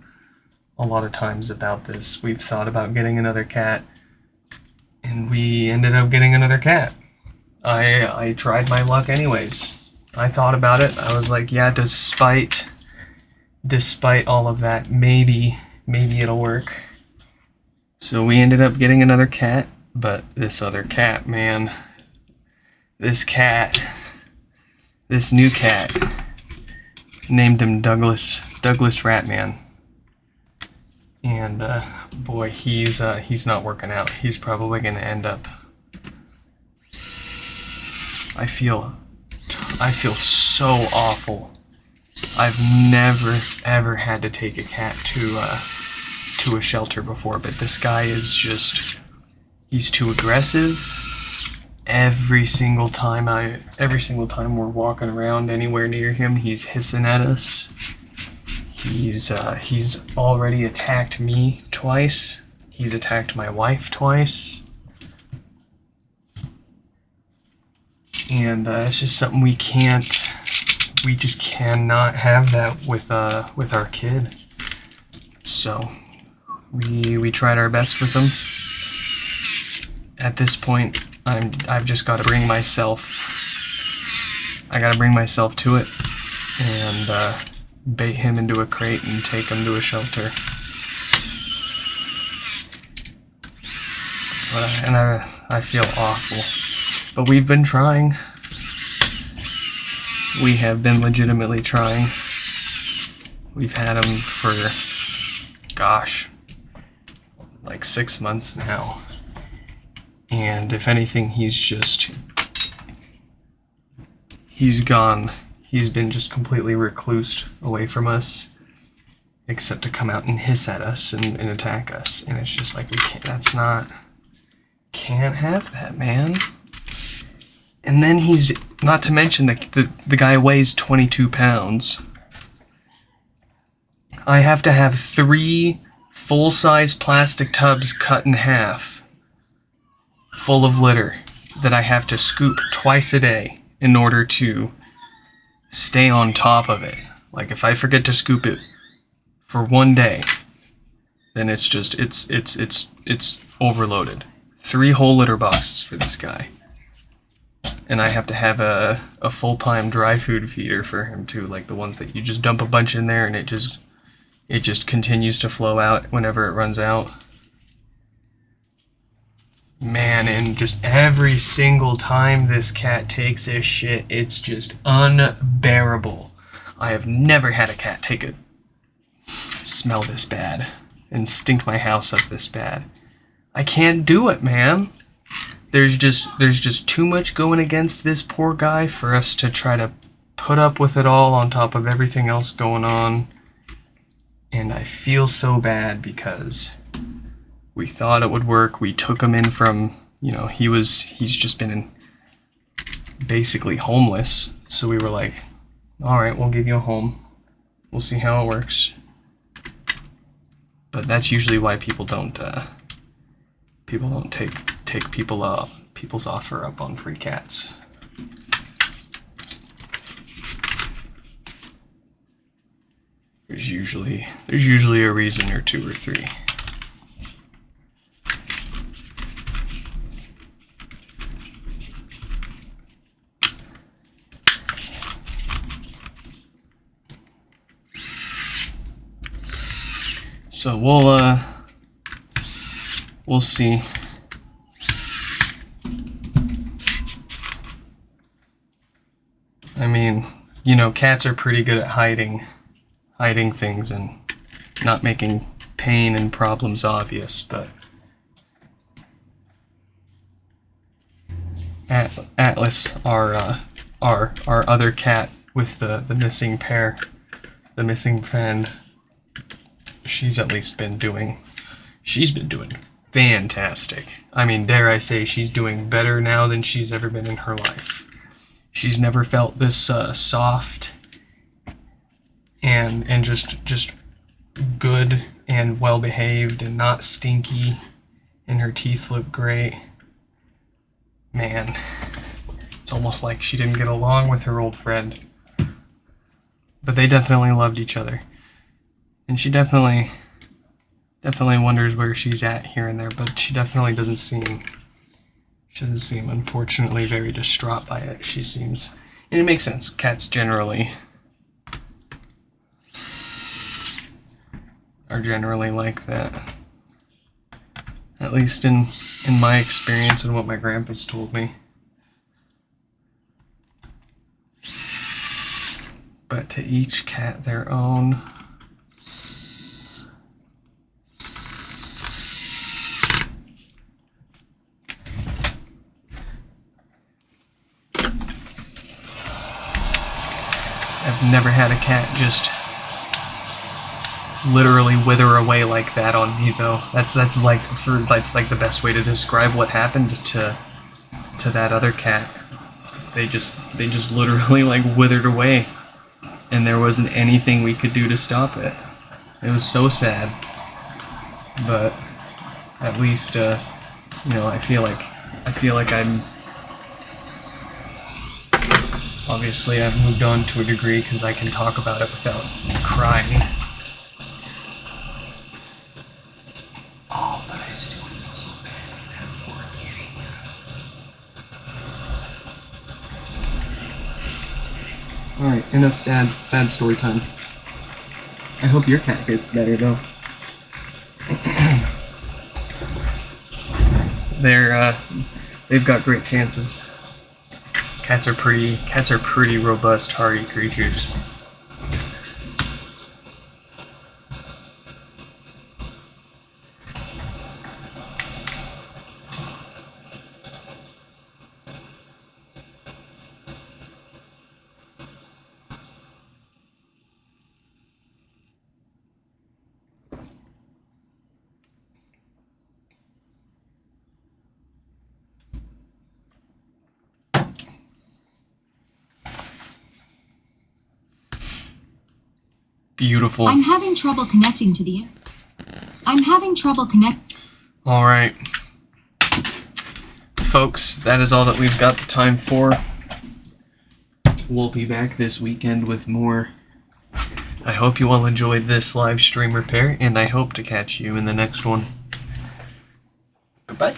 a lot of times about this. We've thought about getting another cat, and we ended up getting another cat. I tried my luck anyways. I thought about it. I was like, yeah, despite all of that, maybe it'll work. So we ended up getting another cat, but this other cat, man, this new cat, named him Douglas Ratman. And boy, he's not working out. He's probably gonna end up. I feel so awful. I've never ever had to take a cat to a shelter before, but this guy is he's too aggressive. Every single time we're walking around anywhere near him, he's hissing at us. He's already attacked me twice. He's attacked my wife twice. And it's just something we just cannot have that with our kid. So we tried our best with him. At this point, I've just got to bring myself to it and bait him into a crate and take him to a shelter. I feel awful. But we've been trying. We have been legitimately trying. We've had him for, gosh, like 6 months now. And if anything, he's been just completely reclused away from us, except to come out and hiss at us and attack us. And it's just like, can't have that, man. And then he's, not to mention that the guy weighs 22 pounds. I have to have 3 full-size plastic tubs cut in half, full of litter, that I have to scoop twice a day in order to stay on top of it. Like, if I forget to scoop it for one day, then it's overloaded. 3 whole litter boxes for this guy. And I have to have a full-time dry food feeder for him too, like the ones that you just dump a bunch in there and it just continues to flow out whenever it runs out. Man, and just every single time this cat takes a shit, it's just unbearable. I have never had a cat smell this bad and stink my house up this bad. I can't do it, man. There's just too much going against this poor guy for us to try to put up with it all on top of everything else going on. And I feel so bad because we thought it would work. We took him in from, he's just been basically homeless. So we were like, all right, we'll give you a home. We'll see how it works. But that's usually why people don't take people's offer up on free cats. There's usually a reason or 2 or 3. So we'll see. I mean, cats are pretty good at hiding things and not making pain and problems obvious, but Atlas, our other cat with the missing pair, the missing friend, she's been doing fantastic. I mean, dare I say, she's doing better now than she's ever been in her life. She's never felt this soft and just good and well behaved and not stinky and her teeth look great. Man, it's almost like she didn't get along with her old friend. But they definitely loved each other. And she definitely wonders where she's at here and there, but she definitely doesn't seem unfortunately very distraught by it. She seems, and it makes sense. Cats generally are generally like that. At least in my experience and what my grandpa's told me. But to each cat their own. I've never had a cat just literally wither away like that on me, though. That's like the best way to describe what happened to that other cat. They just literally like withered away, and there wasn't anything we could do to stop it. It was so sad, but at least I feel like I'm. Obviously, I've moved on to a degree because I can talk about it without crying. Oh, but I still feel so bad for that poor kitty. Alright, enough sad story time. I hope your cat gets better, though. They've got great chances. Cats are pretty robust, hardy creatures. Beautiful.
I'm having trouble connecting to the
All right. Folks, that is all that we've got the time for. We'll be back this weekend with more. I hope you all enjoyed this live stream repair, and I hope to catch you in the next one. Goodbye.